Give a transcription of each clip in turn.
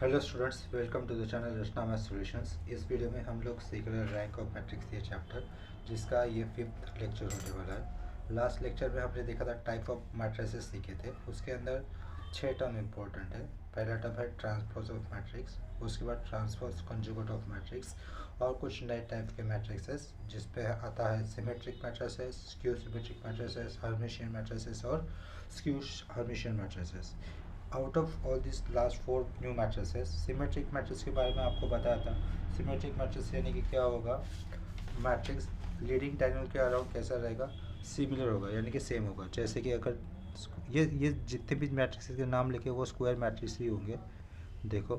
Hello students, welcome to the channel Rachna math solutions. इस video में हम लोग सीख रहे हैं रैंक ऑफ मैट्रिक्स ये चैप्टर, जिसका ये 5th लेक्चर होने वाला है। लास्ट लेक्चर में हमने देखा था टाइप ऑफ मैट्रिसेस सीखे थे। उसके अंदर 6 टर्म इंपॉर्टेंट है। पहला टर्म है ट्रांसपोज ऑफ मैट्रिक्स, उसके बाद ट्रांसपोज कंजुगेट ऑफ मैट्रिक्स और कुछ नए टाइप के मैट्रिसेस, जिस पे आता है symmetric matrices, skew symmetric matrices, Hermitian matrices और skew Hermitian matrices. Out of all this last 4 new matrices, symmetric matrix के बारे में आपको बताया था। सिमेट्रिक मैट्रिक्स यानी कि क्या होगा, मैट्रिक्स लीडिंग डायगोनल के अराउंड कैसा रहेगा, सिमिलर होगा यानी कि सेम होगा। जैसे कि अगर ये जितने भी मैट्रिक्स के नाम लिखे वो स्क्वायर मैट्रिक्स ही होंगे। देखो,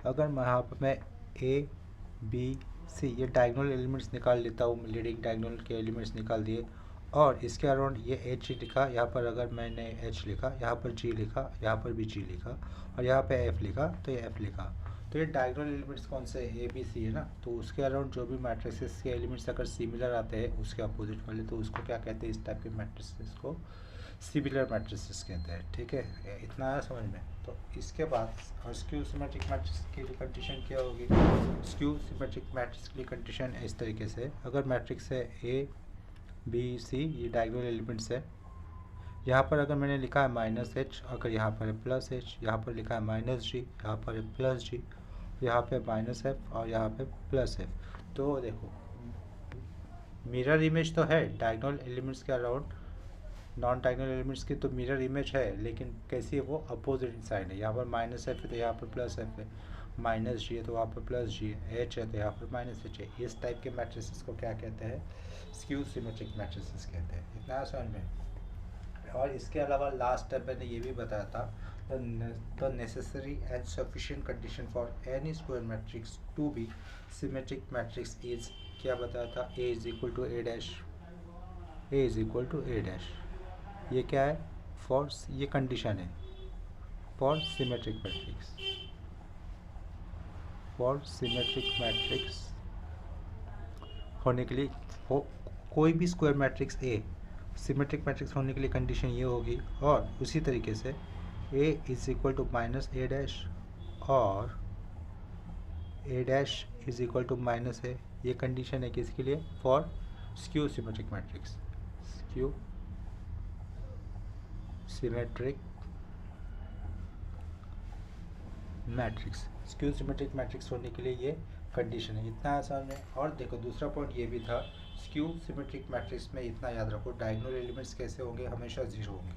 अगर यहाँ पर मैं ए बी सी ये डायगोनल एलिमेंट्स निकाल लेता हूँ, लीडिंग डायगोनल के एलिमेंट्स निकाल दिए और इसके अराउंड ये एच लिखा, यहाँ पर अगर मैंने एच लिखा, यहाँ पर जी लिखा, यहाँ पर भी जी लिखा और यहाँ पे एफ लिखा तो ये एफ लिखा, तो ये डायगोनल एलिमेंट्स कौन से ए बी सी है ना। तो उसके अराउंड जो भी मैट्रिसेस के एलिमेंट्स अगर सिमिलर आते हैं उसके अपोजिट वाले, तो उसको क्या कहते हैं, इस टाइप के मैट्रिसेस को सिमिलर मैट्रिसेस कहते हैं। ठीक है, इतना आया समझ में। तो इसके बाद और स्क्यू सिमेट्रिक मैट्रिक्स के लिए कंडीशन क्या होगी। स्क्यू सिमेट्रिक मैट्रिक्स के लिए कंडीशन इस तरीके से, अगर मैट्रिक्स है ए बी सी, ये डायगोनल एलिमेंट्स है। यहाँ पर अगर मैंने लिखा है माइनस एच, अगर यहाँ पर है प्लस एच, यहाँ पर लिखा है माइनस जी, यहाँ पर है प्लस जी, यहाँ पे माइनस एफ और यहाँ पे प्लस एफ, तो देखो मिरर इमेज तो है डायगोनल एलिमेंट्स के अराउंड। नॉन डायगोनल एलिमेंट्स की तो मिरर इमेज है, लेकिन कैसी है वो, अपोजिट साइड है। यहाँ पर माइनस एफ है तो यहाँ पर प्लस एफ है, माइनस जी है तो वहाँ पर प्लस जी है, एच है तो यहाँ पर माइनस एच है। इस टाइप के मैट्रिसेस को क्या कहते हैं, स्क्यू सिमेट्रिक मैट्रिसेस कहते हैं। इतना समझ में। और इसके अलावा लास्ट टाइम मैंने ये भी बताया था, the necessary and sufficient condition for any square matrix to be symmetric matrix is, क्या बताया था, A is equal to A dash, A is equal to A dash. ये क्या है, फॉर, ये कंडीशन है for symmetric matrix, for symmetric matrix होने के लिए कोई भी square matrix A symmetric matrix होने के लिए कंडीशन ये होगी। और उसी तरीके से A is equal to minus A dash और A dash is equal to minus A, ये कंडीशन है किसके लिए, for skew symmetric matrix, skew symmetric matrix, skew symmetric matrix होने के लिए ये कंडीशन है। इतना आसान है। और देखो दूसरा पॉइंट ये भी था, स्क्यू सिमेट्रिक मैट्रिक्स में इतना याद रखो, डायगोनल एलिमेंट्स कैसे होंगे, हमेशा जीरो होंगे।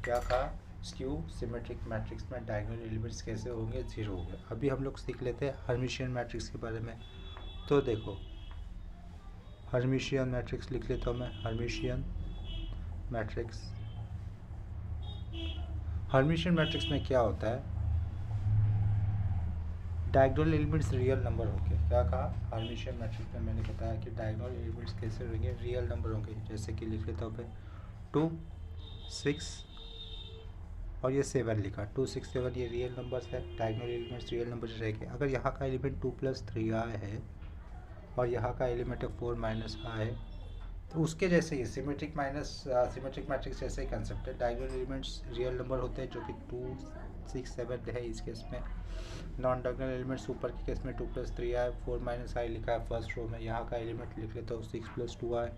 क्या कहा, स्क्यू सिमेट्रिक मैट्रिक्स में डायगोनल एलिमेंट्स कैसे होंगे, जीरो होंगे। अभी हम लोग सीख लेते हैं हर्मिशियन मैट्रिक्स के बारे में। तो देखो हर्मिशियन मैट्रिक्स लिख लेता हूँ मैं, हर्मिशियन मैट्रिक्स। हर्मिशियन मैट्रिक्स में क्या होता है, डायगोनल एलिमेंट्स रियल नंबर होंगे। क्या कहा, हर्मिशियन मैट्रिक्स में मैंने बताया कि डायगोनल एलिमेंट्स कैसे होंगे, रियल नंबर होंगे। जैसे कि लिख लेता हूँ पे 2 6 और ये 7 लिखा, 2 6 7 ये रियल नंबर्स है, डायगोनल एलिमेंट्स रियल नंबर रहेंगे। अगर यहाँ का एलिमेंट 2 + 3 आए है और यहाँ का एलिमेंट है 4 - आए, तो उसके जैसे ही सिमेट्रिक सिमेट्रिक मैट्रिक्स जैसे ही कंसेप्ट है। डायगोनल एलिमेंट्स रियल नंबर होते हैं जो कि 2 6 7 है इस केस में। नॉन डायगोनल एलिमेंट्स ऊपर के केस में 2 + 3 आए, 4 - आई लिखा है फर्स्ट रो में, यहाँ का एलिमेंट लिख लेता हूँ 6 + 2 आए।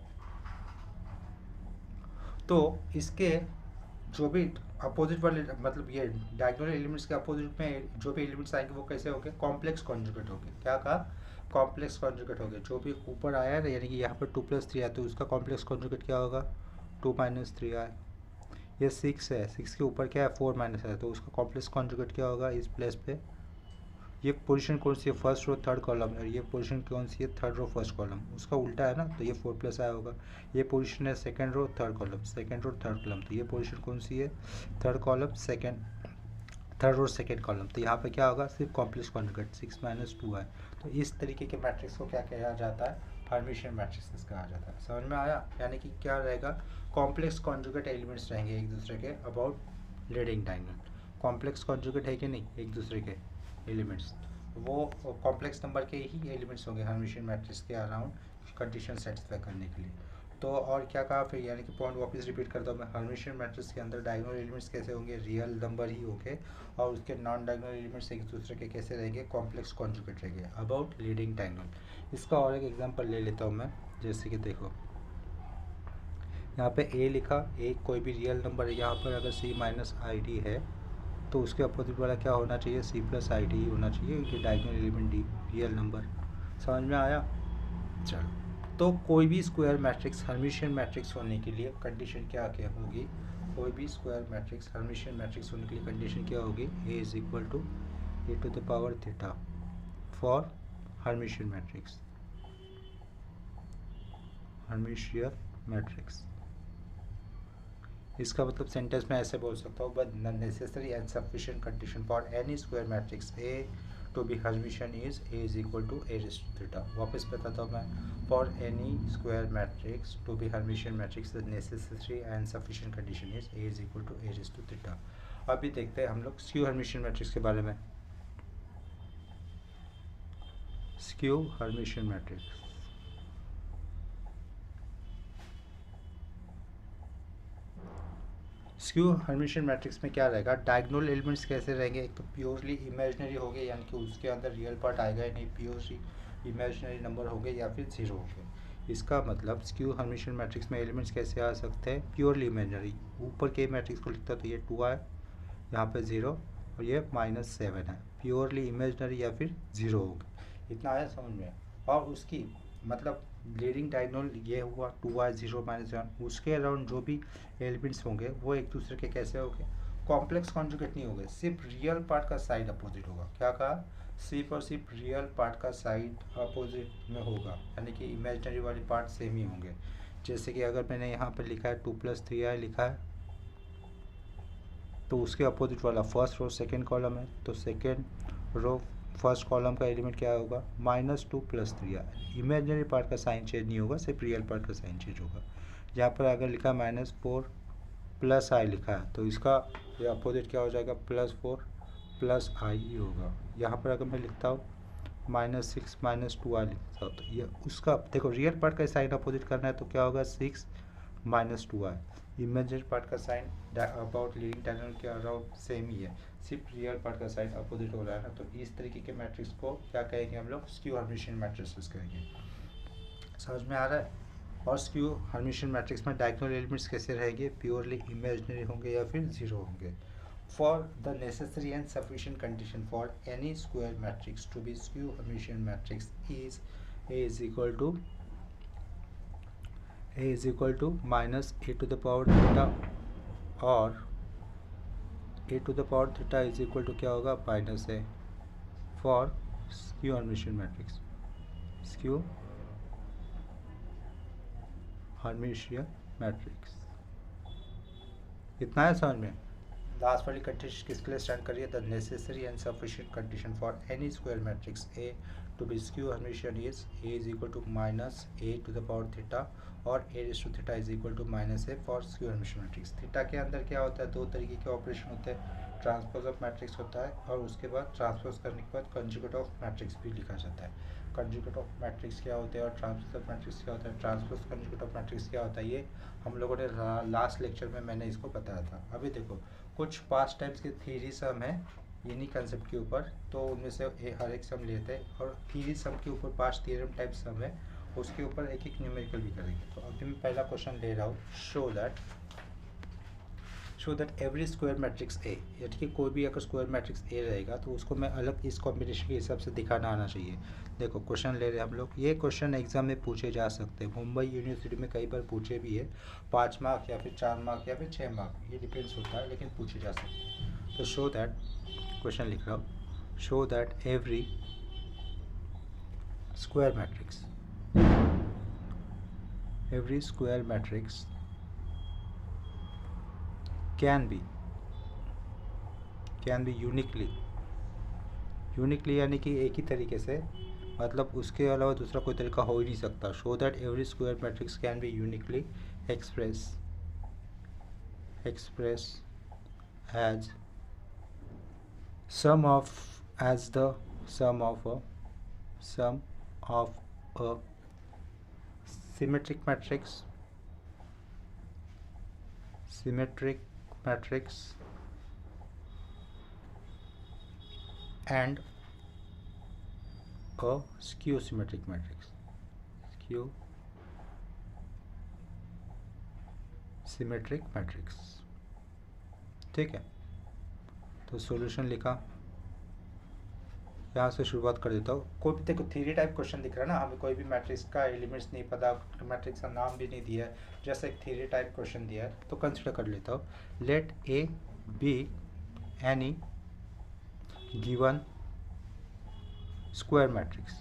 तो इसके जो भी अपोजिट वाले, मतलब ये डायगोनल एलिमेंट्स के अपोजिट में जो भी एलिमेंट्स आएंगे वो कैसे होंगे, कॉम्प्लेक्स कॉन्जुगेट होंगे। क्या कहा, कॉम्प्लेक्स कॉन्जुगेट होंगे। जो भी ऊपर आया है यानी कि यहाँ पर 2 + 3 आया तो उसका कॉम्प्लेक्स कॉन्जुगेट क्या होगा, 2 - 3 आए। ये 6 है, 6 के ऊपर क्या है, 4 - है, तो उसका कॉम्प्लेक्स कॉन्जुगेट क्या होगा इस प्लेस पे। ये पोजीशन कौन सी है, फर्स्ट रो थर्ड कॉलम, और ये पोजीशन कौन सी है, थर्ड रो फर्स्ट कॉलम, उसका उल्टा है ना, तो ये 4 + आया होगा। ये पोजीशन है second row third column, second row third column, तो ये पोजीशन कौन सी है, third column second, third row second column, तो यहाँ पे क्या होगा, सिर्फ कॉम्प्लेक्स कॉन्जुगेट 6 - 2 है। तो इस तरीके के मैट्रिक्स को क्या कहा जाता है, हर्मिशियन मैट्रिक्स कहा जाता है। समझ में आया, यानी कि क्या रहेगा, कॉम्प्लेक्स कॉन्जुगेट एलिमेंट्स रहेंगे एक दूसरे के about leading diagonal. Complex conjugate है कि नहीं एक दूसरे के एलिमेंट्स, वो कॉम्प्लेक्स नंबर के ही एलिमेंट्स होंगे हर्मिशियन मैट्रिक्स के अराउंड कंडीशन सेटिस्फाई करने के लिए। तो और क्या कहा फिर, यानी कि पॉइंट वापस रिपीट करता हूँ मैं, हर्मिशियन मैट्रिक्स के अंदर डायगोनल एलिमेंट्स कैसे होंगे, रियल नंबर ही होंगे, और उसके नॉन डायगोनल एलिमेंट्स एक दूसरे के कैसे रहेंगे, कॉम्प्लेक्स कॉन्जुगेट रहेंगे। अबाउट लीडिंग डायगोनल, इसका और एक एग्जांपल ले लेता हूँ मैं, जैसे कि देखो यहाँ पे ए लिखा, ए कोई भी रियल नंबर है, यहाँ पर अगर सी माइनस आई डी है तो उसके अपोजिट वाला क्या होना चाहिए, सी प्लस आई डी ही होना चाहिए, क्योंकि diagonal element D real number. समझ में आया? चलो, तो कोई भी स्क्वायर मैट्रिक्स हर्मिशियन मैट्रिक्स होने के लिए कंडीशन क्या क्या होगी, कोई भी स्क्वायर मैट्रिक्स हर्मिशियन मैट्रिक्स होने के लिए कंडीशन क्या होगी, A is equal to A to the power theta for Hermitian matrix, Hermitian matrix. इसका मतलब सेंटेंस में ऐसे बोल सकता हूँ, but necessary and sufficient condition for any square matrix A to be Hermitian is A is equal to A raise to theta. वापस बताता हूँ मैं, for any square matrix to be Hermitian matrix the necessary and sufficient condition is A is equal to A raise to theta. अभी देखते हैं हम लोग skew Hermitian matrix के बारे में। Skew Hermitian matrix, skew Hermitian matrix में क्या रहेगा, डायगोनल एलिमेंट्स कैसे रहेंगे, एक तो प्योरली इमेजिनरी हो गए, यानी कि उसके अंदर रियल पार्ट आएगा ही नहीं, प्योरली इमेजिनरी नंबर हो गए या फिर जीरो हो गए। इसका मतलब स्क्यू हर्मिशियन मैट्रिक्स में एलिमेंट्स कैसे आ सकते हैं, प्योरली इमेजिनरी। ऊपर के मैट्रिक्स को लिखता तो ये 2 आए, यहाँ पे 0 और ये -7 है, प्योरली इमेजिनरी या फिर जीरो हो गए। इतना आया समझ में? और उसकी मतलब लीडिंग डायगोनल ये हुआ 2 0 -1, उसके अराउंड जो भी एलिमेंट्स होंगे वो एक दूसरे के कैसे होंगे, कॉम्प्लेक्स कॉन्जुगेट नहीं होंगे, सिर्फ रियल पार्ट का साइड अपोजिट होगा। क्या कहा, सिर्फ और सिर्फ रियल पार्ट का साइड अपोजिट में होगा, यानी कि इमेजिनरी वाली पार्ट सेम ही होंगे। जैसे कि अगर मैंने यहाँ पर लिखा है 2 + 3i लिखा है, तो उसके अपोजिट वाला फर्स्ट रो सेकेंड कॉलम है, तो सेकेंड रो फर्स्ट कॉलम का एलिमेंट क्या होगा, -2 + 3i। इमेजिनरी पार्ट का साइन चेंज नहीं होगा, सिर्फ रियल पार्ट का साइन चेंज होगा। यहाँ पर अगर लिखा -4 + i लिखा है, तो इसका ये अपोजिट क्या हो जाएगा, +4 + i ही होगा। यहाँ पर अगर मैं लिखता हूँ -6 -2i लिखता हूँ, तो ये उसका देखो रियल पार्ट का साइन अपोजिट करना है, तो क्या होगा 6 -2i। इमेजिनरी पार्ट का साइन अबाउट लीडिंग डायगोनल के अराउंड सेम ही है, सिर्फ रियल पार्ट का साइन अपोजिट हो रहा है ना, तो इस तरीके के मैट्रिक्स को क्या कहेंगे हम लोग, स्क्यू हर्मिशियन मैट्रिक्स कहेंगे। समझ में आ रहा है? और स्क्यू हर्मिशियन मैट्रिक्स में डायगोनल एलिमेंट्स कैसे रहेंगे, प्योरली इमेजिनरी होंगे या फिर जीरो होंगे। For the necessary and sufficient condition for any square matrix to be skew Hermitian matrix is A is equal to -a to the power theta, और a to the power थीटा is equal to क्या होगा, -a for skew Hermitian matrix, skew Hermitian matrix. इतना है समझ में? Last वाली condition किसके लिए स्टैंड करिए, the necessary and sufficient condition for any square matrix A to be skew Hermitian is A is equal to -a to the power theta, और a raise to theta is equal to -a for skew Hermitian matrix. Theta के अंदर क्या होता है, दो तरीके के operation होते हैं, ट्रांसपोज ऑफ मैट्रिक्स होता है, और उसके बाद ट्रांसपोज करने के बाद कंजुगेट ऑफ मैट्रिक्स भी लिखा जाता है। कंजुगेट ऑफ मैट्रिक्स क्या होते हैं और ट्रांसपोज ऑफ मैट्रिक्स क्या होता है, ट्रांसपोज कंजुगेट ऑफ मैट्रिक्स क्या होता है, ये हम लोगों ने लास्ट लेक्चर में मैंने इसको बताया था। अभी देखो कुछ पास्ट टाइम्स के थ्योरी सम है इन्हीं कंसेप्ट के ऊपर, तो उनमें से हर एक सम लेते हैं, और थ्योरी सम के ऊपर पास्ट थ्योरम टाइप सम है, उसके ऊपर एक एक न्यूमेरिकल भी करेंगे। तो अभी मैं पहला क्वेश्चन ले रहा हूँ, show that every square matrix ए, यानी कि कोई भी अगर स्क्वायर मैट्रिक्स ए रहेगा तो उसको मैं अलग इस कॉम्बिनेशन के हिसाब से दिखाना आना चाहिए। देखो क्वेश्चन ले रहे हैं हम लोग, ये क्वेश्चन एग्जाम में पूछे जा सकते हैं, मुंबई यूनिवर्सिटी में कई बार पूछे भी है, 5 मार्क या फिर 4 मार्क या फिर 6 मार्क, ये डिपेंड्स होता है, लेकिन पूछे जा सकते हैं। तो शो दैट, क्वेश्चन लिख रहा हूँ, show that every square matrix, every square matrix can be uniquely यानी कि एक ही तरीके से, मतलब उसके अलावा दूसरा कोई तरीका हो ही नहीं सकता। Show that every square matrix can be uniquely express as sum of a symmetric matrix symmetric matrix and a skew symmetric matrix, skew symmetric matrix। ठीक है, तो सॉल्यूशन लिखा, यहाँ से शुरुआत कर देता हूँ। कोई भी देखो थ्योरी टाइप क्वेश्चन दिख रहा है ना, हमें कोई भी मैट्रिक्स का एलिमेंट्स नहीं पता, मैट्रिक्स का नाम भी नहीं दिया है, जैसे एक थ्योरी टाइप क्वेश्चन दिया है तो कंसिडर कर लेता हूँ। Let A be any given square matrix.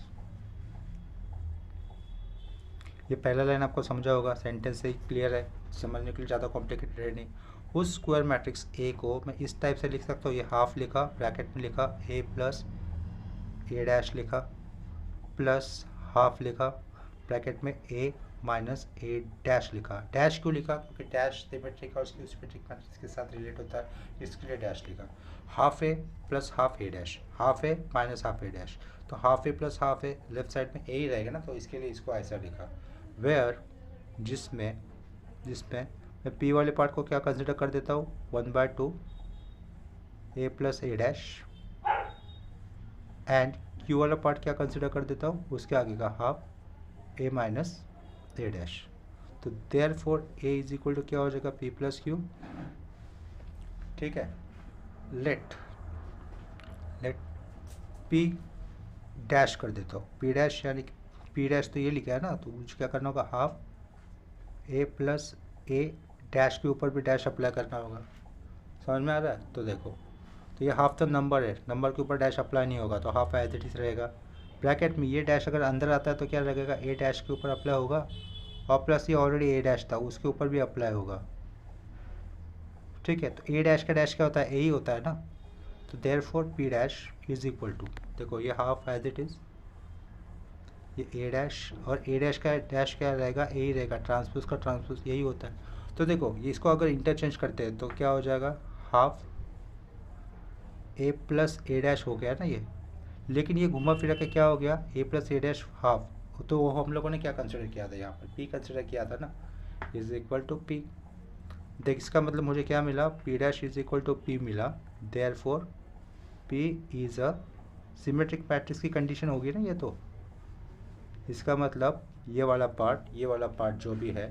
ये पहला लाइन आपको समझा होगा, सेंटेंस से ही क्लियर है, समझने के लिए ज़्यादा कॉम्प्लिकेटेड है नहीं। उस स्क्वायर मैट्रिक्स ए को मैं इस टाइप से लिख सकता हूँ, ये हाफ लिखा, ब्रैकेट में लिखा ए प्लस ए डैश लिखा, प्लस हाफ लिखा, ब्रैकेट में ए माइनस ए डैश लिखा। डैश क्यों लिखा? क्योंकि डैश सिमेट्रिक और स्क्यू सिमेट्रिक मैट्रिक्स के साथ रिलेट होता है, इसके लिए डैश लिखा। Half A plus half A dash, half A minus half A dash, तो half A plus half A left side में ए ही रहेगा ना, तो इसके लिए इसको ऐसा लिखा। वेयर जिसमें मैं पी वाले पार्ट को क्या कंसिडर कर देता हूँ, 1/2 A plus A dash, and Q वाला पार्ट क्या कंसिडर कर देता हूँ, उसके आगे का half A minus A dash. तो therefore A is equal to क्या हो जाएगा, पी प्लस क्यू। ठीक है, लेट पी डैश कर देता हूँ, पी डैश यानी पी डैश तो ये लिखा है ना, तो मुझे क्या करना होगा, half A plus A dash के ऊपर भी डैश अप्लाई करना होगा। समझ में आ रहा है? तो देखो, तो ये हाफ तो नंबर है, नंबर के ऊपर डैश अप्लाई नहीं होगा, तो हाफ एज इट इज रहेगा। ब्रैकेट में ये डैश अगर अंदर आता है तो क्या लगेगा, ए डैश के ऊपर अप्लाई होगा, और प्लस ये ऑलरेडी ए डैश था उसके ऊपर भी अप्लाई होगा। ठीक है, तो ए डैश का डैश क्या होता है, ए ही होता है ना, तो therefore P dash is equal to, देखो ये हाफ एज इट इज़, ये ए डैश, और ए डैश का डैश क्या रहेगा, ए ही रहेगा, ट्रांसपोज का ट्रांसपोज यही होता है। तो देखो ये इसको अगर इंटरचेंज करते हैं तो क्या हो जाएगा, half A plus A dash हो गया ना ये, लेकिन ये घुमा फिरा के क्या हो गया, ए प्लस ए डैश हाफ, तो वो हम लोगों ने क्या कंसिडर किया था, यहाँ पर पी कंसिडर किया था ना, इज इक्वल टू पी। देख इसका मतलब मुझे क्या मिला, P dash is equal to P मिला, therefore P is a symmetric matrix की कंडीशन होगी ना ये, तो इसका मतलब ये वाला पार्ट जो भी है,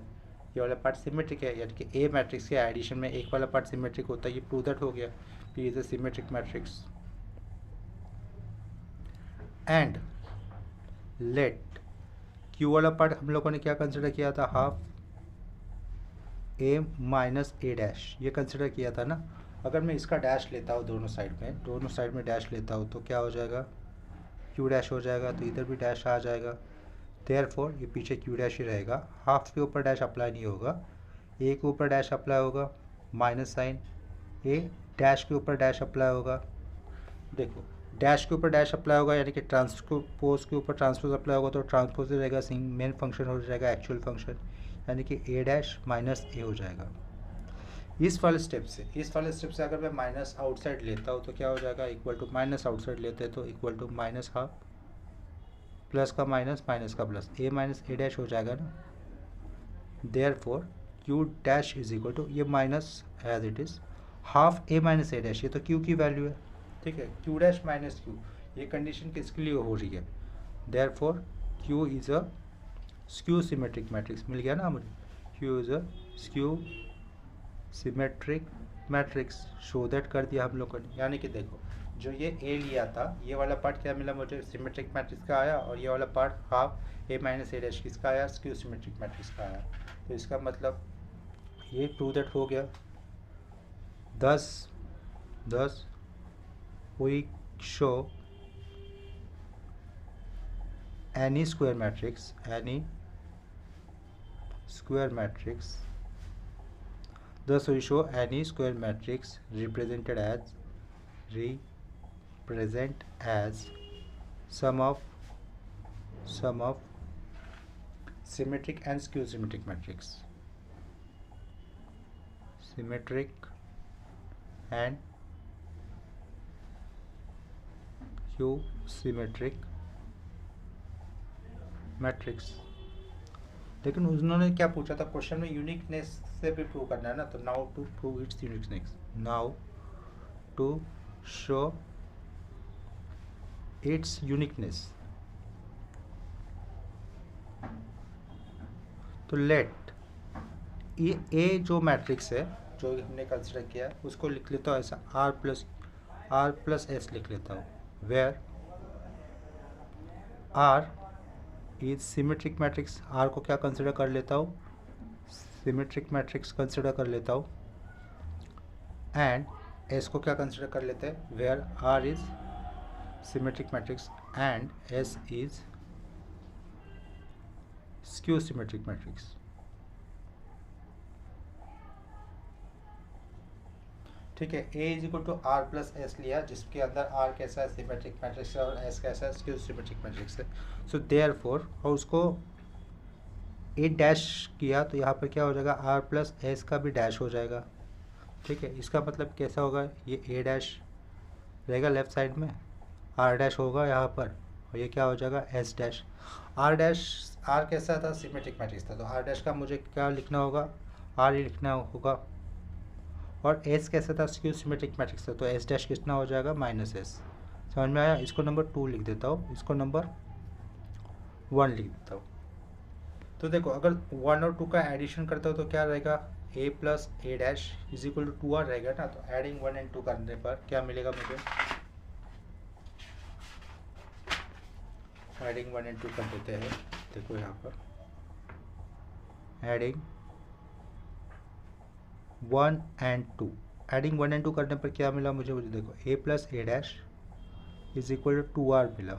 ये वाला पार्ट सिमेट्रिक है, यानी कि ए मैट्रिक्स के एडिशन में एक वाला पार्ट सिमेट्रिक होता है, ये प्रूव दैट हो गया, P is a symmetric matrix. And let Q वाला पार्ट हम लोगों ने क्या कंसिडर किया था, half A minus A dash, ये कंसिडर किया था ना। अगर मैं इसका डैश लेता हूँ दोनों साइड में डैश लेता हूँ तो क्या हो जाएगा, क्यू डैश हो जाएगा, तो इधर भी डैश आ जाएगा, देयरफॉर ये पीछे क्यू डैश ही रहेगा, हाफ के ऊपर डैश अप्लाई नहीं होगा, ए के ऊपर डैश अप्लाई होगा, माइनस साइन, ए डैश के ऊपर डैश अप्लाई होगा। देखो डैश के ऊपर डैश अप्लाई होगा यानी कि ट्रांसपोज के ऊपर ट्रांसपोज अप्लाई होगा, तो ट्रांसपोज ही रहेगा, मेन फंक्शन हो जाएगा एक्चुअल फंक्शन, यानी कि ए डैश माइनस ए हो जाएगा। इस वाले स्टेप से अगर मैं माइनस आउटसाइड लेता हूँ तो क्या हो जाएगा, इक्वल टू माइनस आउटसाइड लेते हैं तो equal to minus half, plus का माइनस माइनस का plus, A minus A dash हो जाएगा ना। Therefore Q dash is equal to, ये minus as it is, half A minus A dash, ये तो क्यू की वैल्यू है। ठीक है, क्यू डैश माइनस क्यू, ये कंडीशन किसके लिए हो रही है, therefore Q is a skew symmetric matrix, मिल गया ना मुझे, Q is a skew symmetric matrix, show that कर दिया हम लोगों ने। यानी कि देखो जो ये ए लिया था, ये वाला पार्ट क्या मिला मुझे, सिमेट्रिक मैट्रिक्स का आया, और ये वाला part half A minus A dash किसका आया, स्क्यू सिमेट्रिक मैट्रिक्स का आया। तो इसका मतलब ये प्रूव दैट हो गया। 10 we show any square matrix thus we show any square matrix represent as sum of symmetric and skew symmetric matrix, symmetric and skew symmetric matrix. लेकिन उन्होंने क्या पूछा था क्वेश्चन में, यूनिकनेस से भी प्रूव करना है ना, तो now to prove its uniqueness, now to show its uniqueness, तो लेट ये ए जो मैट्रिक्स है जो हमने कंसिडर किया है उसको लिख लेता हूँ ऐसा आर प्लस एस लिख लेता हूँ, where R is symmetric matrix. R को क्या कंसिडर कर लेता हूँ, सिमेट्रिक मैट्रिक्स कंसिडर कर लेता हूँ, एंड एस को क्या कंसिडर कर लेते हैं, where R is symmetric matrix and S is skew symmetric matrix. ठीक है, A is equal to R plus S लिया जिसके अंदर आर कैसा है, सिमेट्रिक मैट्रिक्स है, और एस कैसा है, स्क्यू सिमेट्रिक मैट्रिक्स है। सो देयरफॉर और उसको ए डैश किया तो यहाँ पर क्या हो जाएगा, आर प्लस एस का भी डैश हो जाएगा। ठीक है, इसका मतलब कैसा होगा, ये ए डैश रहेगा लेफ्ट साइड में, आर डैश होगा यहाँ पर, और ये क्या हो जाएगा S dash. R dash, R कैसा था, सिमेट्रिक मैट्रिक्स था, तो आर डैश का मुझे क्या लिखना होगा, आर ही लिखना होगा, और एस कैसा था, स्क्यू सिमेट्रिक मैट्रिक्स था, तो एस डैश कितना हो जाएगा माइनस एस। समझ में आया, इसको नंबर 2 लिख देता हूँ, इसको नंबर 1 लिख देता हूँ। तो देखो अगर 1 और 2 का एडिशन करता हूँ तो क्या रहेगा, A plus A dash is equal to 2 R रहेगा ना, तो एडिंग 1 एंड 2 करने पर क्या मिलेगा मुझे, एडिंग 1 एंड 2 कर देते हैं। देखो यहाँ पर एडिंग 1 एंड 2, एडिंग 1 एंड 2 करने पर क्या मिला मुझे देखो, A plus A dash is equal to 2 R मिला।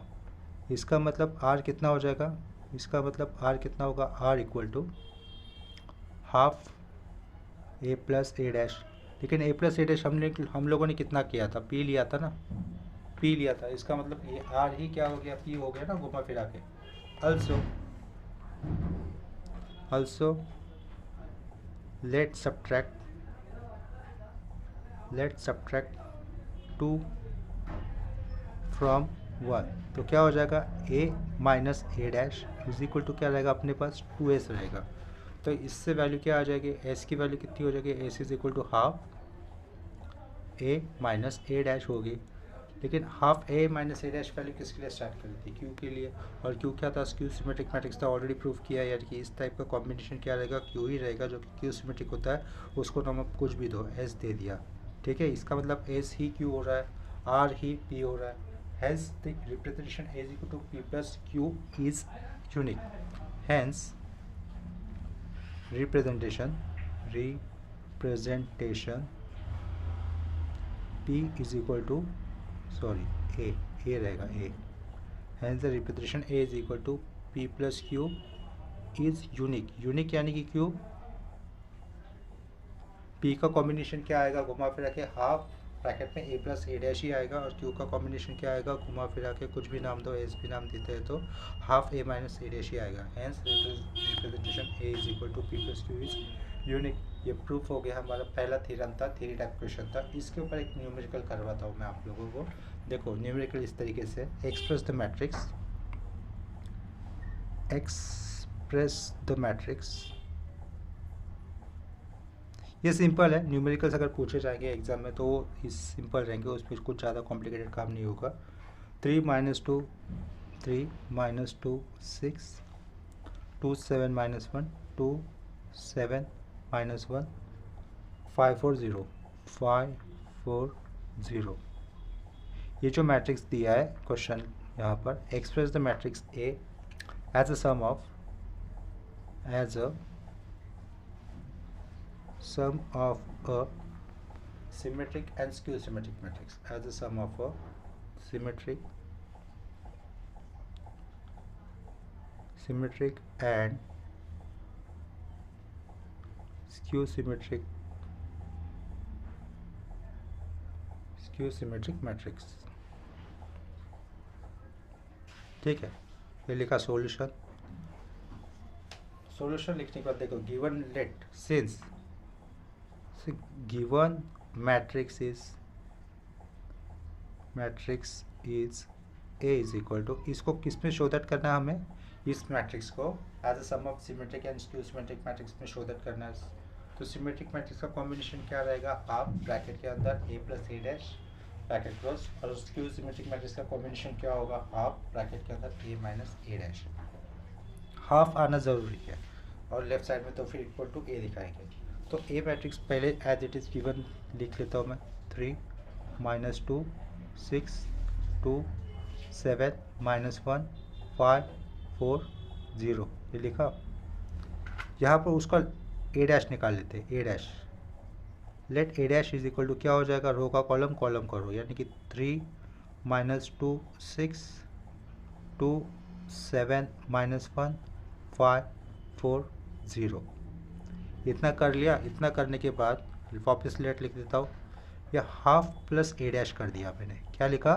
इसका मतलब आर कितना हो जाएगा, इसका मतलब आर कितना होगा, R equal to half A plus A dash. लेकिन ए प्लस ए डैश हम लोगों ने कितना किया था, पी लिया था ना, पी लिया था, इसका मतलब ये आर ही क्या हो गया, पी हो गया ना घुमा फिरा के। also let's subtract 2 from 1, तो क्या हो जाएगा, a minus A dash is equal to क्या रहेगा अपने पास 2s रहेगा। तो इससे वैल्यू क्या आ जाएगी, s की वैल्यू कितनी हो जाएगी, s is equal to half a minus A dash होगी। लेकिन half A minus A dash value किसके लिए स्टार्ट करी थी, क्यू के लिए, और क्यू क्या था, स्क्यू सिमेट्रिक मैट्रिक्स था, ऑलरेडी प्रूव किया, यानी कि इस टाइप का कॉम्बिनेशन क्या रहेगा, क्यू ही रहेगा, जो कि क्यू सिमेट्रिक होता है, उसको हम कुछ भी दो एस दे दिया। ठीक है, इसका मतलब एस ही क्यू हो रहा है, आर ही पी हो रहा है, hence the representation as equal to P plus Q is unique, hence representation p is equal to sorry A रहेगा A, hence the representation A is equal to P plus Q is unique यानी कि Q P का combination क्या आएगा, घुमा फिरा के half bracket में ए प्लस ए डैश ही आएगा, और क्यू का कॉम्बिनेशन क्या आएगा, घुमा फिरा के कुछ भी नाम दो, एस भी नाम देते हैं तो half A minus A dash ही आएगा। Hence representation A is equal to P plus Q is unique. ये प्रूफ हो गया, हमारा पहला थ्योरम था, थ्योरी टाइप क्वेश्चन था। इसके ऊपर एक न्यूमेरिकल करवाता हूँ मैं आप लोगों को। देखो न्यूमेरिकल इस तरीके से, एक्सप्रेस द मैट्रिक्स, ये सिंपल है, न्यूमेरिकल्स अगर पूछे जाएंगे एग्जाम में तो वो इस सिंपल रहेंगे, उसमें कुछ ज़्यादा कॉम्प्लिकेटेड काम नहीं होगा। 3 - 2 3 - 2 6 2 7 - 1 2 7 - 1 5 4 0 5 4 0। ये जो मैट्रिक्स दिया है क्वेश्चन यहाँ पर, express the matrix A as a sum of a symmetric and skew symmetric matrix, as the sum of a symmetric and skew symmetric matrix। ठीक है, ये लिखा सॉल्यूशन। सॉल्यूशन लिखने के बाद देखो, given let since given matrix is A is equal to, इसको किस में शो दैट करना है हमें, इस मैट्रिक्स को as a sum of symmetric and skew symmetric matrix में शो दैट करना है। तो सिमेट्रिक मैट्रिक्स का कॉम्बिनेशन क्या रहेगा, हाफ ब्रैकेट के अंदर ए plus A dash bracket close, और स्क्यू सिमेट्रिक मैट्रिक्स का कॉम्बिनेशन क्या होगा, हाफ ब्रैकेट के अंदर ए माइनस ए डैश। हाफ आना ज़रूरी है और लेफ्ट साइड में तो फिर इक्वल टू ए दिखाएंगे। तो ए मैट्रिक्स पहले एज इट इज़ गिवन लिख लेता हूँ मैं, 3 -2 6 2 7 -1 5 4 0 ये लिखा। यहाँ पर उसका ए डैश निकाल लेते हैं, A dash. Let A dash is equal to क्या हो जाएगा, रो का कॉलम, कॉलम का रो, यानी कि 3 -2 6 2 7 -1 5 4 0। इतना कर लिया। इतना करने के बाद वापस लेट लिख देता हूँ। यह हाफ प्लस ए डैश कर दिया मैंने, क्या लिखा,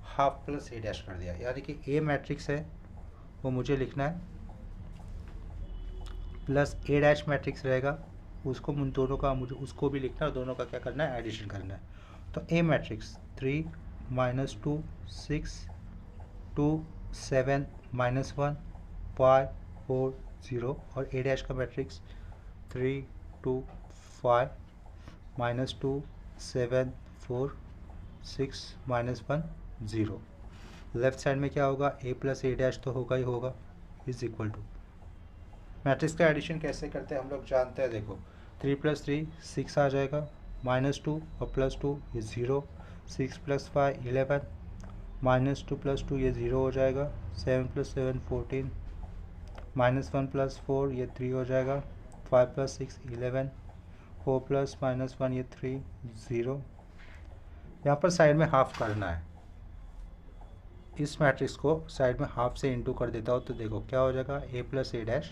हाफ प्लस ए डैश कर दिया, यानी कि ए मैट्रिक्स है वो मुझे लिखना है प्लस ए डैश मैट्रिक्स रहेगा, उसको उन दोनों का मुझे उसको भी लिखना है, दोनों का क्या करना है, एडिशन करना है। तो ए मैट्रिक्स 3 -2 6 2 7 -1 5 4 0, और ए डैश का मैट्रिक्स 3 2 5 -2 7 4 6 -1 0। लेफ्ट साइड में क्या होगा, ए प्लस ए डैश तो होगा ही होगा, इज इक्वल टू। मैट्रिक्स का एडिशन कैसे करते हैं हम लोग जानते हैं। देखो 3 + 3 6 आ जाएगा, -2 और +2 ये 0, 6 + 5 11, -2 + 2 ये 0 हो जाएगा, 7 + 7 14, -1 + 4 ये 3 हो जाएगा, 5 + 6 11, 4 + -1 ये 3 0। यहाँ पर साइड में हाफ करना है, इस मैट्रिक्स को साइड में हाफ से इंटू कर देता हूँ तो देखो क्या हो जाएगा, ए प्लस ए डैश,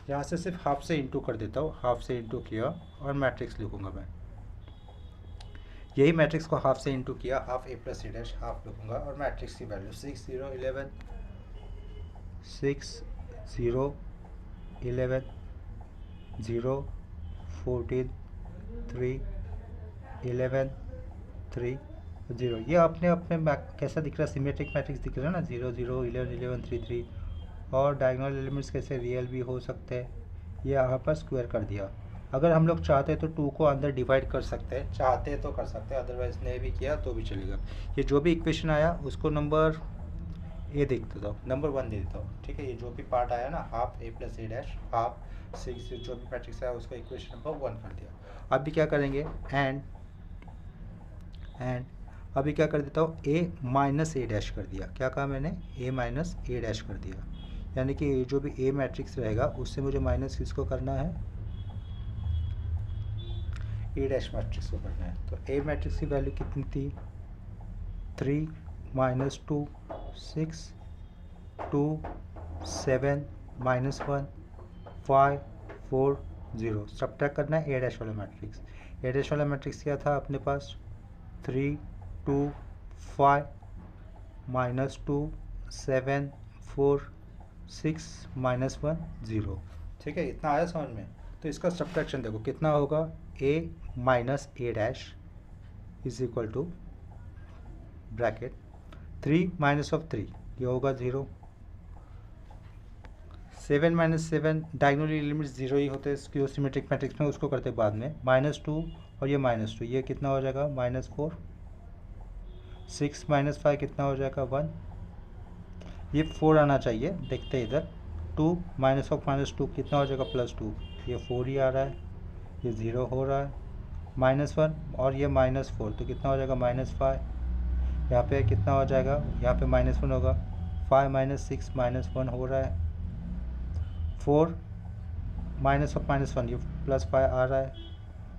यहाँ से सिर्फ हाफ से इंटू कर देता हूँ, हाफ से इंटू किया और मैट्रिक्स लिखूंगा मैं। यही मैट्रिक्स को हाफ से इंटू किया, half A plus A dash half लिखूंगा, और मैट्रिक्स की वैल्यू 6 0 11 6 0 11 0 14 3 11 3 0। ये अपने अपने कैसा दिख रहा है, सिमेट्रिक मैट्रिक्स दिख रहा है ना, 0 0 11 11 3 3, और डायगोनल एलिमेंट्स कैसे रियल भी हो सकते हैं, ये यहाँ पर स्क्वायर कर दिया। अगर हम लोग चाहते तो 2 को अंदर डिवाइड कर सकते हैं, चाहते तो कर सकते हैं, अदरवाइज नहीं भी किया तो भी चलेगा। ये जो भी इक्वेशन आया उसको नंबर ए देख देता हूँ, नंबर 1 दे देता हूँ, ठीक है। ये जो भी पार्ट आया ना, half A plus A dash half 6, जो भी मैट्रिक्स आया उसका इक्वेशन नंबर 1 कर दिया। अभी क्या करेंगे, एंड अभी क्या कर देता हूँ, ए माइनस ए डैश कर दिया। क्या कहा मैंने, ए माइनस ए डैश कर दिया, यानी कि जो भी ए मैट्रिक्स रहेगा उससे मुझे माइनस किसको करना है, ए डैश मैट्रिक्स को करना है। तो ए मैट्रिक्स की वैल्यू कितनी थी, 3 -2 6 2 7 -1 5 4 0। सब्ट्रैक्ट करना है ए डैश वाला मैट्रिक्स। ए डैश वाला मैट्रिक्स क्या था अपने पास, 3 2 5 -2 7 4 6 -1 0, ठीक है। इतना आया समझ में। तो इसका सब्ट्रैक्शन देखो कितना होगा, A minus A dash is equal to bracket 3 -3 ये होगा 0, 7 -7 डायगोनल एलिमेंट्स 0 ही होते हैं स्क्यू सिमेट्रिक मैट्रिक्स में, उसको करते बाद में, -2 और ये -2 ये कितना हो जाएगा, -4, 6 -5 कितना हो जाएगा, 1, ये 4 आना चाहिए, देखते हैं इधर, 2 -2 कितना हो जाएगा, +2, ये 4 ही आ रहा है, ये 0 हो रहा है, -1 और ये -4 तो कितना हो जाएगा, -5, यहाँ पे कितना हो जाएगा, यहाँ पे -1 होगा, 5 -6 -1 हो रहा है, 4 -1 ये +5 आ रहा है,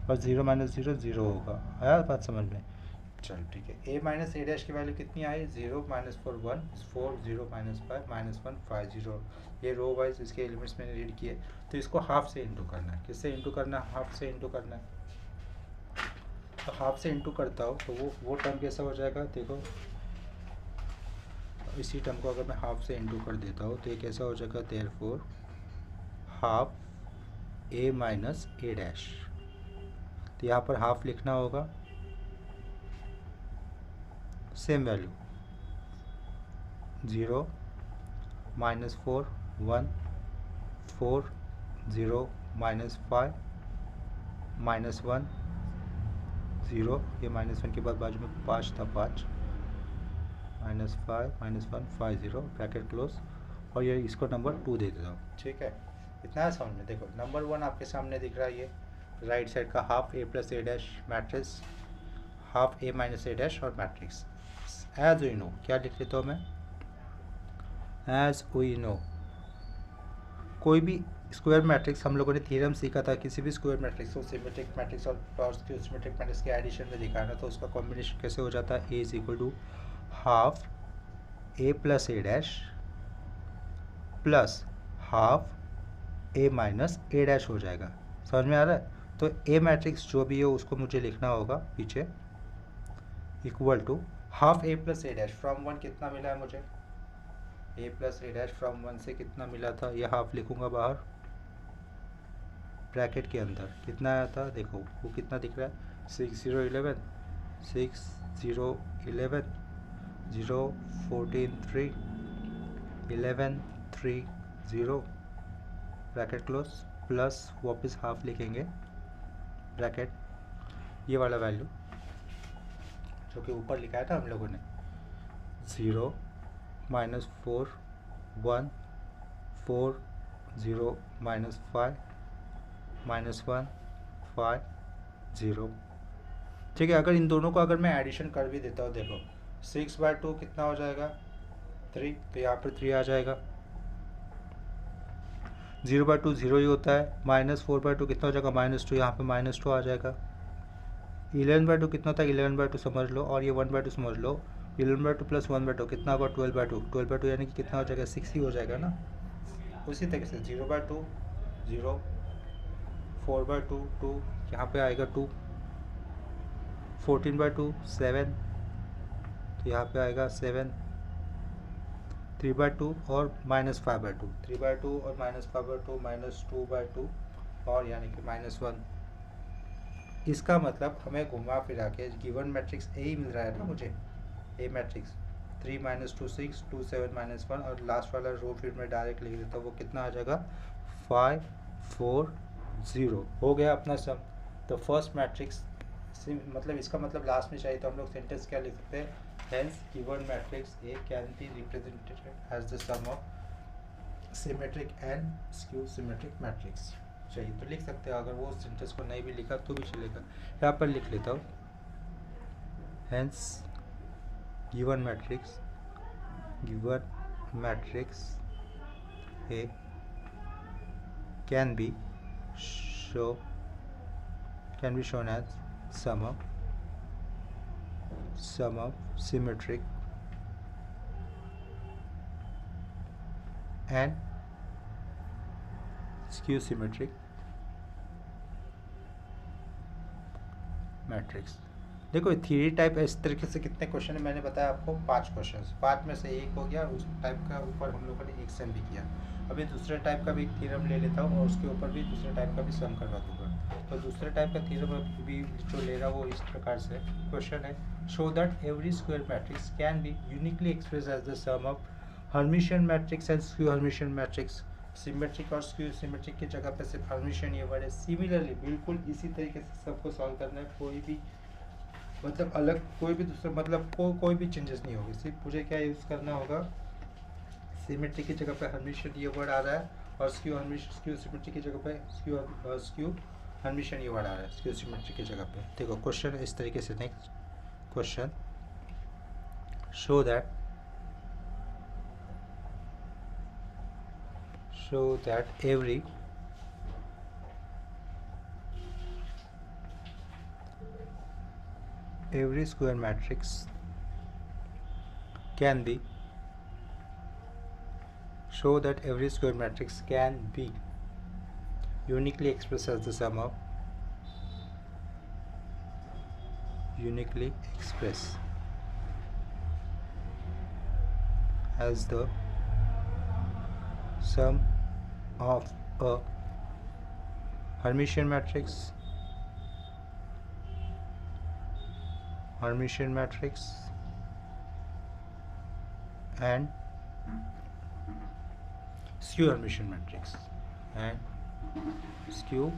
और 0 -0 0 होगा। आया बात समझ में, चल ठीक है। ए माइनस ए डैश की वैल्यू कितनी आई, 0 -4 1 4 0 -5 -1 5 0। ये रो वाइज इसके एलिमेंट्स मैंने रीड किए। तो इसको हाफ से इंटू करना है, किससे इंटू करना है, हाफ से इंटू करना है। तो हाफ से इंटू करता हूँ तो वो टर्म कैसा हो जाएगा, देखो इसी टर्म को अगर मैं हाफ से इंटू कर देता हूँ तो ये कैसा हो जाएगा, therefore half A minus A dash. तो यहाँ पर हाफ लिखना होगा, सेम वैल्यू 0 -4 1 4 0 -5 -1 0, ये -1 के बाद बाजू में 5 था, 5 -5 -1 5 0 ब्रैकेट क्लोज, और ये इसको नंबर 2 दे देता हूँ। ठीक है, इतना है समझ में। देखो नंबर 1 आपके सामने दिख रहा है, ये राइट साइड का half A plus A dash matrix, half A minus A dash और मैट्रिक्स। एज वी नो, क्या लिख लेता हूँ मैं, एज वी नो, कोई भी स्क्वायर मैट्रिक्स हम लोगों ने थ्योरम सीखा था, किसी भी स्क्वायर मैट्रिक्स को सिमेट्रिक मैट्रिक्स और सिमेट्रिक मैट्रिक्स के एडिशन में दिखाना, तो उसका कॉम्बिनेशन कैसे हो जाता है, A is equal to half A plus A dash plus half A minus A dash हो जाएगा। समझ में आ रहा है। तो ए मैट्रिक्स जो भी हो उसको मुझे लिखना होगा पीछे, equal to half A plus A dash from 1 कितना मिला है मुझे, A plus A dash from 1 से कितना मिला था, यह हाफ लिखूंगा बाहर ब्रैकेट के अंदर, कितना आया था देखो, वो कितना दिख रहा है 6 0 11 6 0 11 0 14 3 11 3 0 ब्रैकेट क्लोज, प्लस वापस हाफ लिखेंगे ब्रैकेट, ये वाला वैल्यू जो कि ऊपर लिखा है था हम लोगों ने, 0 -4 1 4 0 -5 -1 5 0। ठीक है, अगर इन दोनों को अगर मैं एडिशन कर भी देता हूँ, देखो 6/2 कितना हो जाएगा 3, तो यहाँ पर 3 आ जाएगा, 0/2 0 ही होता है, -4/2 कितना हो जाएगा -2, यहाँ पे -2 आ जाएगा, 11/2 कितना होता है 11/2 समझ लो, और ये 1/2 समझ लो, 11/2 प्लस 1/2 कितना होगा 12/2, 12/2 यानी कि कितना हो जाएगा 6 ही हो जाएगा ना। उसी तरीके से 0/2 0, 4/2 2, यहाँ पे आएगा 2, 14/2 7, तो यहाँ पे आएगा 7, 3/2 और -5/2, 3/2 और -5/2 -2/2 और यानी कि -1। इसका मतलब हमें घुमा फिरा के गिवन मैट्रिक्स ए ही मिल रहा है ना मुझे, ए मैट्रिक्स 3 -2 6 2 7 -1, और लास्ट वाला रो फिर मैं डायरेक्ट लिख देता हूँ, वो कितना आ जाएगा 5 4 0 हो गया अपना सम। तो फर्स्ट मैट्रिक्स मतलब इसका मतलब लास्ट में चाहिए तो हम लोग सेंटेंस क्या लिख सकते हैं, hence given matrix A can be represented as the sum of symmetric and skew symmetric matrix. चाहिए तो लिख सकते हैं, अगर वो सेंटेंस को नहीं भी लिखा तो भी चलेगा, यहाँ पर लिख लेता हूँ, hence given matrix A can be shown as sum of symmetric and skew symmetric matrix. देखो थ्री टाइप इस तरीके से कितने क्वेश्चन है मैंने बताया आपको, 5 क्वेश्चन, 5 में से एक हो गया, उस टाइप का ऊपर हम लोगों ने एक सम भी किया। अभी दूसरे टाइप का भी थ्योरम ले लेता हूँ और उसके ऊपर भी दूसरे टाइप का भी सम करवा दूंगा। तो दूसरे टाइप का थ्योरम भी जो ले रहा वो इस प्रकार से क्वेश्चन है, show that every square matrix can be uniquely express as the sum of Hermitian matrix and skew Hermitian matrix. Symmetric और स्क्यू सिमेट्रिक की जगह पे सिर्फ हर्मिशियन ये वर्ड है। सिमिलरली बिल्कुल इसी तरीके से सबको सॉल्व करना है, कोई भी मतलब अलग कोई भी दूसरा मतलब कोई भी चेंजेस नहीं होगी, सिर्फ मुझे क्या यूज़ करना होगा, सिमेट्रिक की जगह पे हर्मिशियन ये वर्ड आ रहा है, और स्क्यू सिमेट्रिक की जगह पे स्क्यू हर्मिशियन ये वर्ड आ रहा है स्क्यू सिमेट्रिक की जगह पे। देखो क्वेश्चन इस तरीके से, next question, show that every square matrix can be uniquely expressed as the sum of a Hermitian matrix and skew Hermitian matrix and skew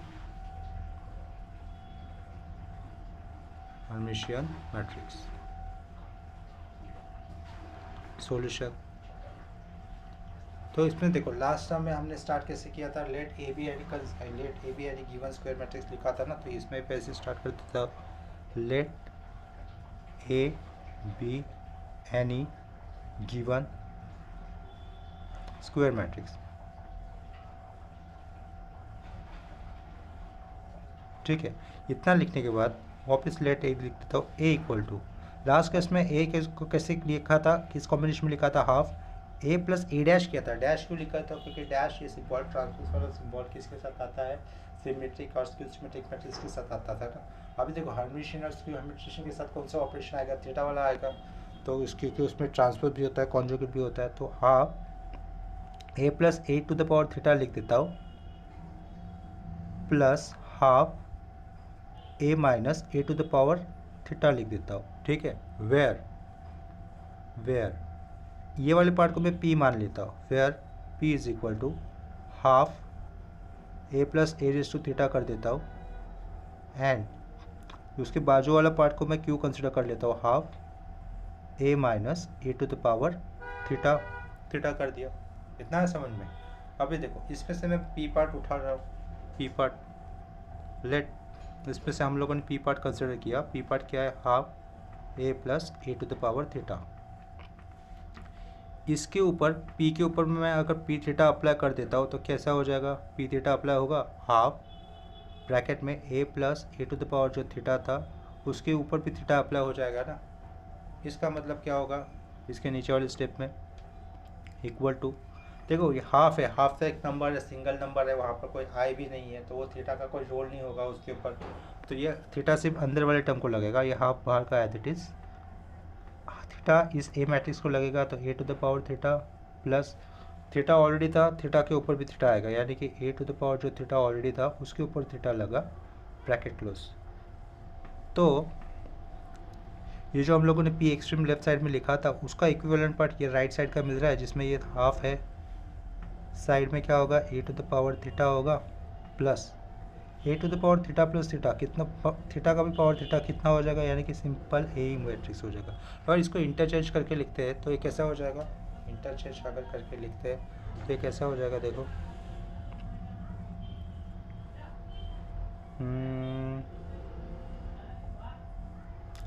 Hermitian matrix solution. तो इसमें देखो लास्ट टाइम में हमने स्टार्ट कैसे किया था, let A be any given square matrix लिखा था ना, तो इसमें कैसे स्टार्ट करते था, let A be any given square matrix. ठीक है, इतना लिखने के बाद वापस लेट ए लिख देता हूँ, A equal to last case में ए को कैसे लिखा था, किस कॉम्बिनेशन में लिखा था, half A plus A dash किया था। डैश क्यों लिखा था, क्योंकि डैश ये सिंबल ट्रांसपोज वाला सिंबल किसके साथ आता है, सिमेट्रिक और स्क्यू सिमेट्रिक मैट्रिक्स के साथ आता था ना। अभी देखो हर्मिशियन और स्क्यू हर्मिशियन के साथ कौन सा ऑपरेशन आएगा, थीटा वाला आएगा, तो क्योंकि उसमें ट्रांसपोज भी होता है, कॉन्जुगेट भी होता है, तो half A plus A to the power theta लिख देता हूँ plus half A minus A to the power theta लिख देता हूँ। ठीक है, वेयर ये वाले पार्ट को मैं p मान लेता हूँ, where p is equal to half A plus A raise to theta कर देता हूँ, एंड उसके बाजू वाला पार्ट को मैं q कंसिडर कर लेता हूँ, half A minus A to the power theta कर दिया। इतना है समझ में। अभी देखो इसमें से मैं p पार्ट उठा रहा हूँ, p पार्ट लेट इसमें से हम लोगों ने p पार्ट कंसिडर किया। p पार्ट क्या है, half A plus A to the power theta. इसके ऊपर p के ऊपर मैं अगर p थीटा अप्लाई कर देता हूँ तो कैसा हो जाएगा, p थीटा अप्लाई होगा, हाफ ब्रैकेट में a plus A to the power जो थीटा था उसके ऊपर भी थीटा अप्लाई हो जाएगा ना। इसका मतलब क्या होगा, इसके नीचे वाले स्टेप में इक्वल टू, देखो ये हाफ है, हाफ से एक नंबर है, सिंगल नंबर है, वहाँ पर कोई आई भी नहीं है, तो वो थीटा का कोई रोल नहीं होगा उसके ऊपर, तो ये थीटा सिर्फ अंदर वाले टर्म को लगेगा, ये हाफ बाहर का एज इट इज़। थीटा इस ए मैट्रिक्स को लगेगा, तो A to the power theta plus theta already था, थीटा के ऊपर भी थीटा आएगा, यानी कि ए टू द पावर जो थीटा ऑलरेडी था उसके ऊपर थीटा लगा, ब्रैकेट क्लोज। तो ये जो हम लोगों ने पी एक्सट्रीम लेफ्ट साइड में लिखा था उसका इक्विवेलेंट पार्ट ये राइट साइड का मिल रहा है, जिसमें ये हाफ है, साइड में क्या होगा, A to the power theta होगा plus A to the power theta plus theta, कितना थीटा का भी पावर थीटा कितना हो जाएगा, यानी कि सिंपल ए मैट्रिक्स हो जाएगा। और इसको इंटरचेंज करके लिखते हैं तो ये कैसा हो जाएगा, इंटरचेंज अगर करके लिखते हैं तो ये कैसा हो जाएगा, देखो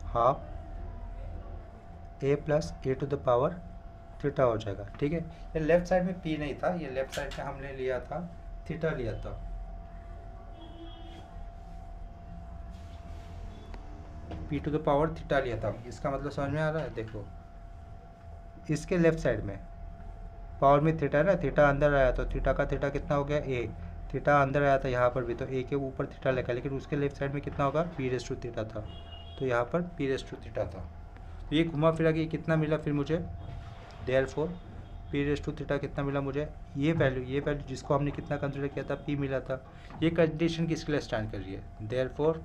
half A plus A to the power theta हो जाएगा। ठीक है, ये लेफ्ट साइड में पी नहीं था, ये लेफ्ट साइड में हमने लिया था थीटा लिया था, P to the power theta लिया था। इसका मतलब समझ में आ रहा है, देखो इसके लेफ्ट साइड में पावर में थीटा है ना, थीटा अंदर आया तो थीटा का थीटा कितना हो गया, ए, थीटा अंदर आया था यहाँ पर भी, तो ए के ऊपर थीटा लगा, लेकिन उसके लेफ्ट साइड में कितना होगा, पी रेस टू थीटा था, तो यहाँ पर पी रेस टू थीटा था। तो ये घुमा फिरा के कितना मिला फिर मुझे, therefore P raise to theta कितना मिला मुझे, ये वैल्यू जिसको हमने कितना कंसिडर किया था, पी मिला था। ये कंडीशन किसके लिए स्टैंड कर रही है, therefore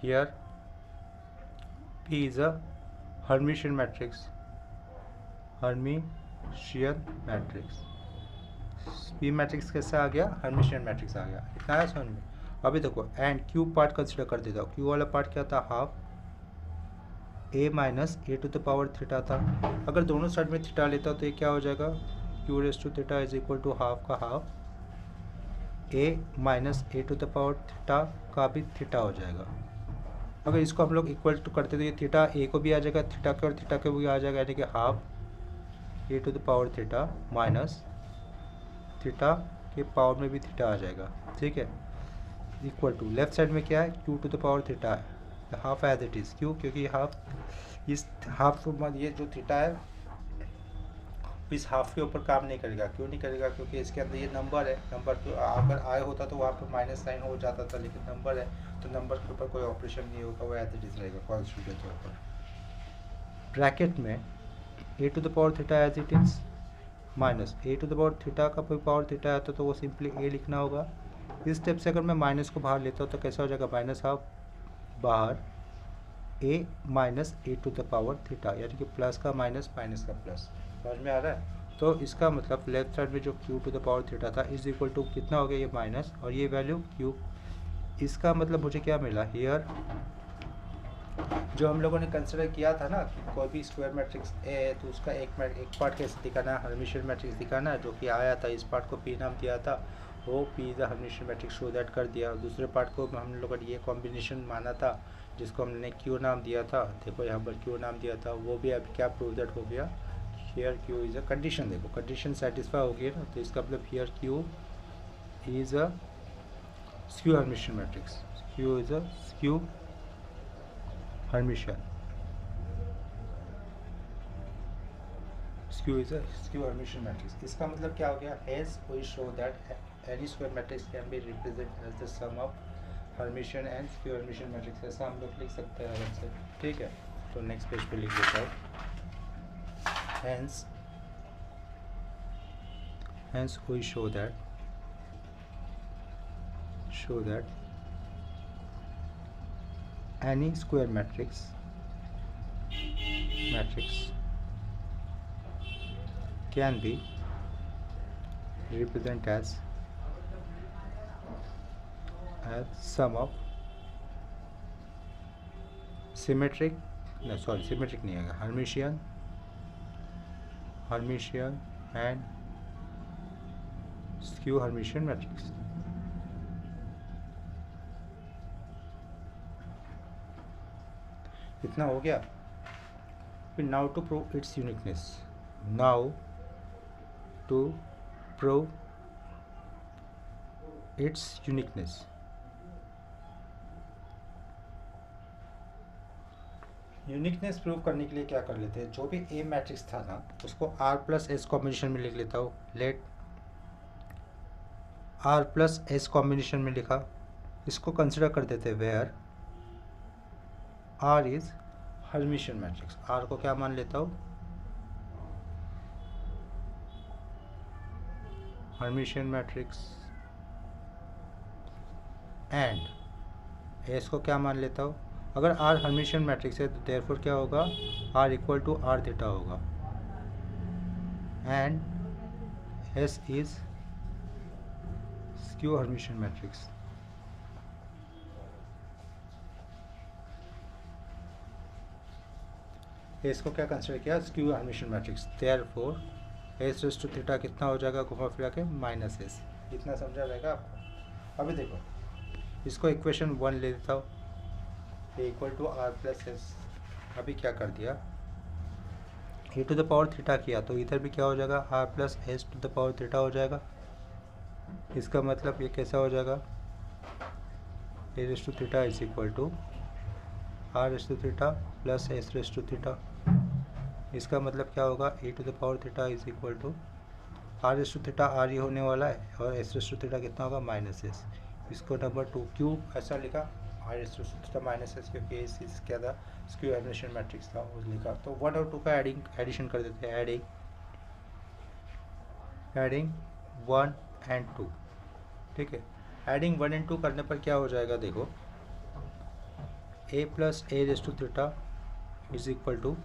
here P is a Hermitian matrix. Hermitian matrix. P matrix कैसा आ गया, Hermitian मैट्रिक्स आ गया। इतना है समझ में। अभी देखो एंड Q पार्ट कंसिडर कर देता हूँ। Q वाला पार्ट क्या था, half A minus A to the power theta था। अगर दोनों साइड में थीटा लेता तो ये क्या हो जाएगा, Q raise to theta is equal to half का half A minus A to the power theta का भी थीटा हो जाएगा। अगर इसको हम लोग इक्वल टू करते तो ये थीटा ए को भी आ जाएगा, थीटा के और थीटा के भी आ जाएगा, यानी कि half A to the power theta minus theta के पावर में भी थीटा आ जाएगा। ठीक है, इक्वल टू लेफ्ट साइड में क्या है, Q to the power theta है, हाफ एज इट इज़, क्यों, क्योंकि हाफ इस हाफ ये जो थीटा है इस हाफ के ऊपर काम नहीं करेगा। क्यों नहीं करेगा, क्योंकि इसके अंदर ये नंबर है, नंबर तो अगर आए होता तो वहाँ पर माइनस साइन हो जाता था, लेकिन नंबर है तो नंबर के ऊपर कोई ऑपरेशन नहीं होगा, वो एज इट इज रहेगा कॉन्स्टेंट के तौर पर। ब्रैकेट में A to the power theta as it is minus A to the power theta का कोई पावर थीटा है तो वो सिंपली ए लिखना होगा। इस स्टेप से अगर मैं माइनस को बाहर लेता हूँ तो कैसा हो जाएगा, माइनस हाफ बाहर A minus A to the power theta, यानी कि प्लस का माइनस माइनस का प्लस। समझ में आ रहा है? तो इसका मतलब लेफ्ट साइड में जो Q to the power theta था इज इक्वल टू कितना हो गया, ये माइनस और ये वैल्यू क्यू। इसका मतलब मुझे क्या मिला हियर, जो हम लोगों ने कंसिडर किया था ना कि कोई भी स्क्वायर मैट्रिक्स ए है तो उसका एक पार्ट कैसे दिखाना है, हर्मिशियन मैट्रिक्स दिखाना है, जो कि आया था, इस पार्ट को पी नाम दिया था, वो P the Hermitian matrix show that कर दिया। दूसरे पार्ट को हम लोगों ने ये कॉम्बिनेशन माना था जिसको हमने क्यू नाम दिया था, देखो यहाँ पर क्यू नाम दिया था, वो भी अब क्या प्रूव दैट हो गया, here Q is a condition. देखो कंडीशन सेटिस्फाई हो गई ना, तो इसका मतलब here Q is a skew Hermitian matrix, Q is a skew Hermitian, skew is a skew Hermitian matrix. इसका मतलब क्या हो गया, has we show that any square matrix can be represent as the sum of Hermitian and skew Hermitian matrix, ऐसा हम लोग लिख सकते हैं आराम से। ठीक है, तो नेक्स्ट पेज पे लिख देता हूँ, hence we show that any square matrix can be represented as sum of symmetric नहीं आएगा, Hermitian and skew Hermitian matrix। इतना हो गया। फिर now to prove its uniqueness, uniqueness prove करने के लिए क्या कर लेते हैं, जो भी ए मैट्रिक्स था ना उसको आर प्लस एस कॉम्बिनेशन में लिख लेता हूँ। Let R plus S combination में लिखा, इसको कंसिडर कर देते हैं where R is Hermitian matrix. R को क्या मान लेता हूँ, हर्मिशियन मैट्रिक्स, एंड एस को क्या मान लेता हूँ, अगर आर हर्मिशियन मैट्रिक्स है तो देयरफॉर क्या होगा, R equal to R theta होगा, and S is skew Hermitian matrix. S को क्या कंसिडर किया, skew Hermitian matrix, therefore S raise to theta कितना हो जाएगा, घुमा फिरा के माइनस एस। इतना समझा रहेगा आपको। अभी देखो इसको इक्वेशन 1 ले लेता हूँ, A equal to R plus S. अभी क्या कर दिया, A to the power theta किया तो इधर भी क्या हो जाएगा, R plus S to the power theta हो जाएगा। इसका मतलब ये कैसा हो जाएगा, A raise to theta is equal to R raise to theta plus S raise to theta. इसका मतलब क्या होगा, A to the power theta is equal to R raise to theta, are ये होने वाला है, और एस रेज़ टू थीटा कितना होगा, माइनस एस। इसको नंबर 2 क्यों ऐसा लिखा, R raise to theta minus S, क्योंकि इस क्या था, स्क्यू हर्मिशियन मैट्रिक्स था, वो लिखा। तो 1 और 2 का एडिशन कर देते हैं, एडिंग 1 एंड 2। ठीक है, एडिंग 1 एंड 2 करने पर क्या हो जाएगा, देखो A plus A raise to theta is equal to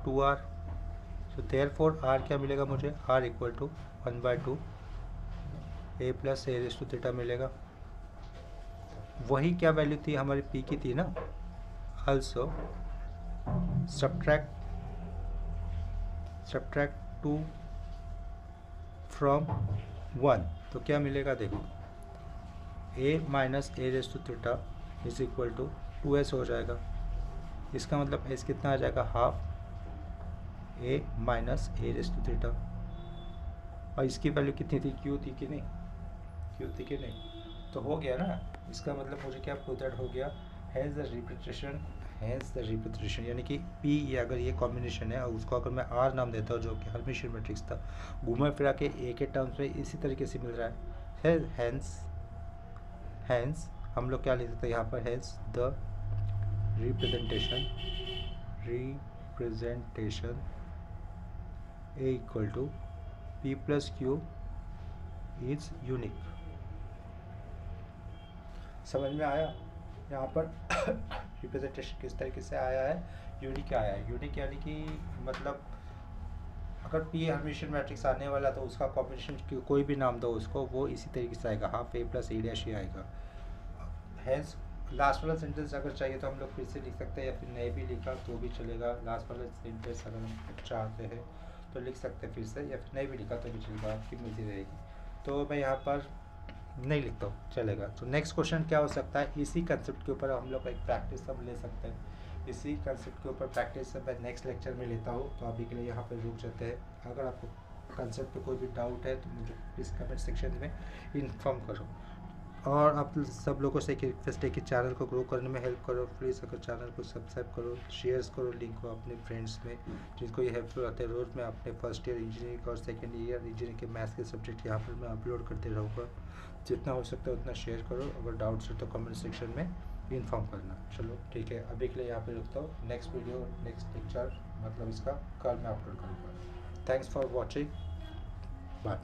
2r। So therefore R क्या मिलेगा मुझे, R equal to 1/2 A plus A raise to theta मिलेगा। वही क्या वैल्यू थी हमारी पी की थी ना, also subtract 2 from 1 तो क्या मिलेगा, देखो a minus A raise to theta is equal to 2s हो जाएगा। इसका मतलब s कितना आ जाएगा, half a minus A raise to theta. और इसकी वैल्यू कितनी थी, q थी कि नहीं, q थी कि नहीं, तो हो गया ना। इसका मतलब मुझे क्या प्रूव दैट हो गया, हैज़ द रिपीटेशन, यानी कि P या अगर ये कॉम्बिनेशन है और उसको अगर मैं R नाम देता हूँ जो कि हर्मिशियन मैट्रिक्स था, घुमा फिरा के A के टर्म्स में इसी तरीके से मिल रहा है। हैंस हम लोग क्या लिख सकते हैं यहाँ पर, has the representation A equal to P plus Q is unique. समझ में आया यहाँ पर रिप्रेजेंटेशन किस तरीके से आया है, यूनिक आया है। यूनिक यानी कि मतलब अगर पी हर्मिटियन मैट्रिक्स आने वाला तो उसका कॉम्बिनेशन कोई भी नाम दो उसको, वो इसी तरीके से आएगा, half A plus A dash ही आएगा। हैंस लास्ट वाला सेंटेंस अगर चाहिए तो हम लोग फिर से लिख सकते हैं, या फिर नहीं भी लिखा तो भी चलेगा। लास्ट वाला सेंटेंस अगर हम चाहते हैं तो लिख सकते हैं फिर से, या फिर नहीं भी लिखा तो भी चलेगा, आपकी मर्जी रहेगी। तो मैं यहाँ पर नहीं लिखता हूँ, चलेगा। तो नेक्स्ट क्वेश्चन क्या हो सकता है, इसी कंसेप्ट के ऊपर हम लोग एक प्रैक्टिस सब ले सकते हैं। इसी कंसेप्ट के ऊपर प्रैक्टिस सब मैं नेक्स्ट लेक्चर में लेता हूँ। तो अभी के लिए यहाँ पर रुक जाते हैं। अगर आपको कंसेप्ट पे कोई भी डाउट है तो मुझे प्लीज़ कमेंट सेक्शन में इन्फॉर्म करो। और आप सब लोगों से एक रिक्वेस्ट है कि चैनल को ग्रो करने में हेल्प करो। प्लीज़ अगर चैनल को सब्सक्राइब करो, शेयर्स करो लिंक को अपने फ्रेंड्स में जिनको ये हेल्पफुल रहते हैं। रोज़ मैं अपने फर्स्ट ईयर इंजीनियरिंग और सेकेंड ईयर इंजीनियरिंग के मैथ्स के सब्जेक्ट यहाँ पर मैं अपलोड करते रहूँगा। जितना हो सकता है उतना शेयर करो। अगर डाउट्स हो तो कमेंट सेक्शन में इन्फॉर्म करना। चलो ठीक है, अभी के लिए यहाँ पे रुकता हूँ। नेक्स्ट वीडियो नेक्स्ट लेक्चर मतलब इसका कल मैं अपलोड करूँगा। Thanks for watching, bye.